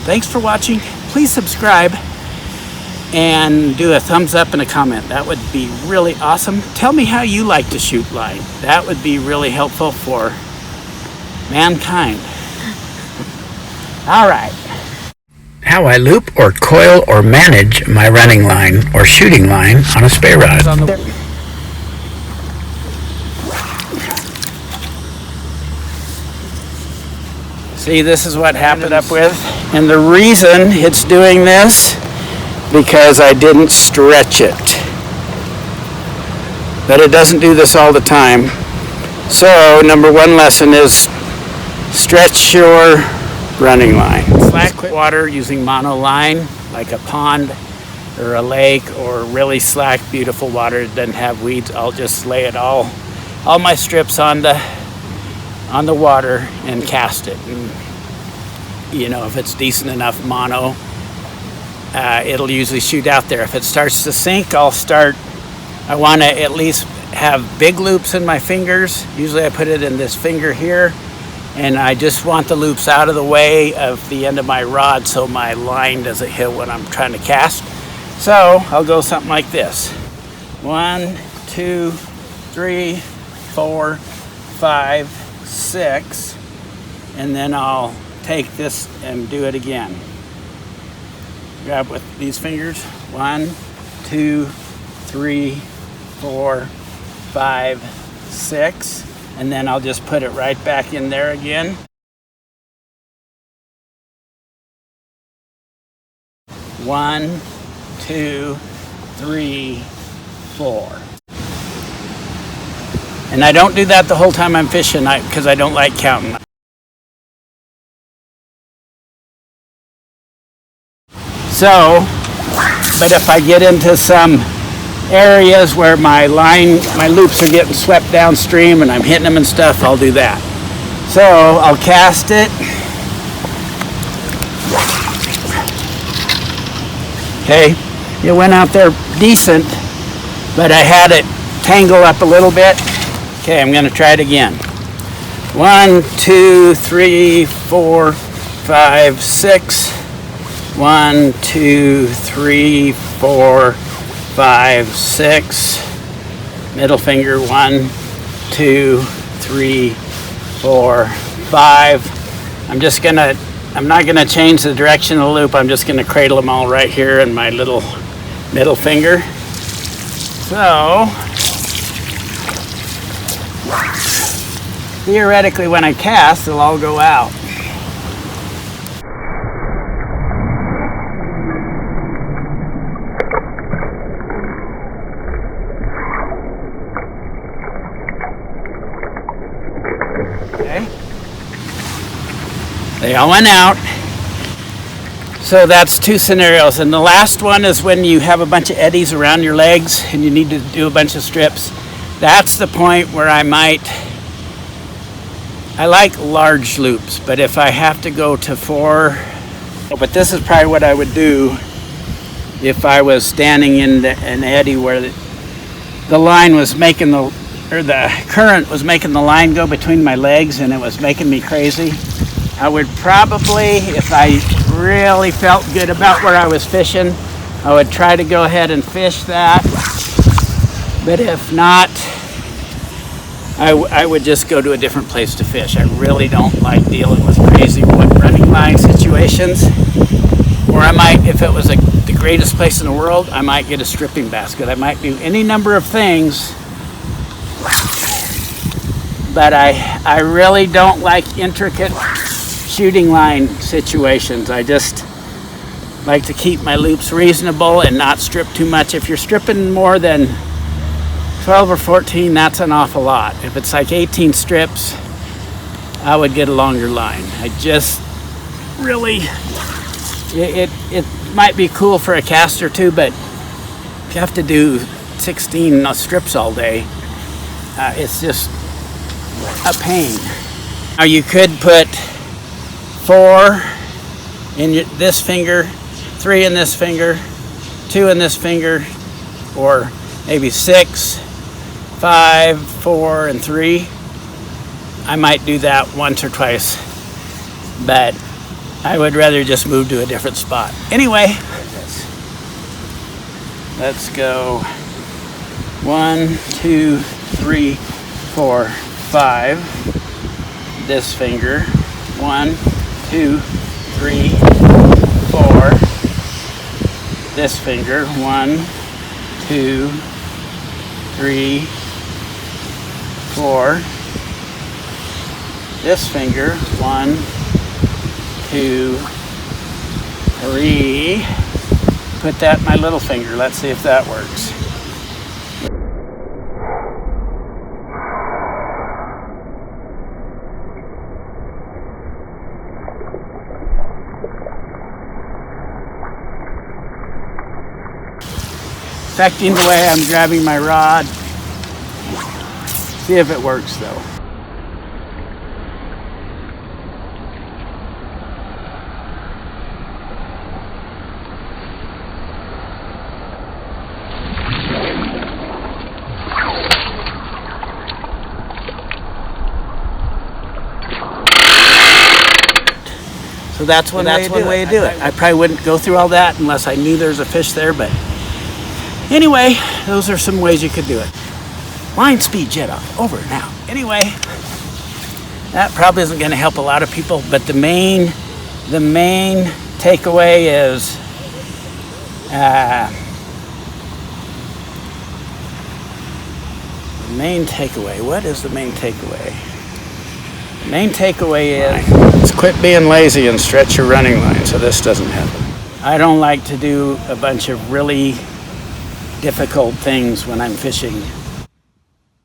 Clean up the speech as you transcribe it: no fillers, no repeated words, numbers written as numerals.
Thanks for watching. Please subscribe and do a thumbs up and a comment. That would be really awesome. Tell me how you like to shoot line. That would be really helpful for mankind. All right. How I loop or coil or manage my running line or shooting line on a Spey rod. See, this is what happened up with. And the reason it's doing this, because I didn't stretch it. But it doesn't do this all the time. So, number one lesson is stretch your running line. Slack water using mono line, like a pond or a lake, or really slack, beautiful water that doesn't have weeds. I'll just lay it all my strips on the water and cast it. And, you know, if it's decent enough mono, it'll usually shoot out there. If it starts to sink, I want to at least have big loops in my fingers. Usually I put it in this finger here, and I just want the loops out of the way of the end of my rod so my line doesn't hit when I'm trying to cast. So I'll go something like this. 1, 2, 3, 4, 5, 6, and then I'll take this and do it again. Grab with these fingers. 1, 2, 3, 4, 5, 6, and then I'll just put it right back in there again. 1, 2, 3, 4. And I don't do that the whole time I'm fishing because I don't like counting. So, but if I get into some areas where my loops are getting swept downstream and I'm hitting them and stuff, I'll do that. So I'll cast it. Okay, it went out there decent, but I had it tangle up a little bit. Okay, I'm gonna try it again. 1, 2, 3, 4, 5, 6. 1, 2, 3, 4, 5, 6. Middle finger. 1, 2, 3, 4, 5. I'm not gonna change the direction of the loop. I'm just gonna cradle them all right here in my little middle finger. So, theoretically when I cast, they'll all go out. Okay. They all went out. So that's two scenarios. And the last one is when you have a bunch of eddies around your legs and you need to do a bunch of strips. That's the point where I like large loops, but if I have to go to 4, but this is probably what I would do if I was standing in an eddy where the line was making the current was making the line go between my legs and it was making me crazy. I would probably, if I really felt good about where I was fishing, I would try to go ahead and fish that. But if not, I would just go to a different place to fish. I really don't like dealing with crazy running line situations. Or I might, if it was the greatest place in the world, I might get a stripping basket. I might do any number of things. But I really don't like intricate shooting line situations. I just like to keep my loops reasonable and not strip too much. If you're stripping more than 12 or 14, that's an awful lot. If it's like 18 strips, I would get a longer line. I just really, it might be cool for a cast or two, but if you have to do 16 strips all day, it's just a pain. Now you could put 4 in this finger, 3 in this finger, 2 in this finger, or maybe 6, 5, 4, and 3. I might do that once or twice, but I would rather just move to a different spot. Anyway, let's go 1, 2, 3, 4, 5. This finger. 1, 2, 3, 4. This finger. 1, 2, 3, 4. This finger. 1, 2, 3. Put that in my little finger. Let's see if that works. Affecting the way I'm grabbing my rod. See if it works though. So that's one way to do it. I probably wouldn't go through all that unless I knew there's a fish there, but anyway, those are some ways you could do it. Line speed jet off, over now. Anyway, that probably isn't going to help a lot of people, but the main takeaway is what is the main takeaway? The main takeaway is quit being lazy and stretch your running line so this doesn't happen. I don't like to do a bunch of really difficult things when I'm fishing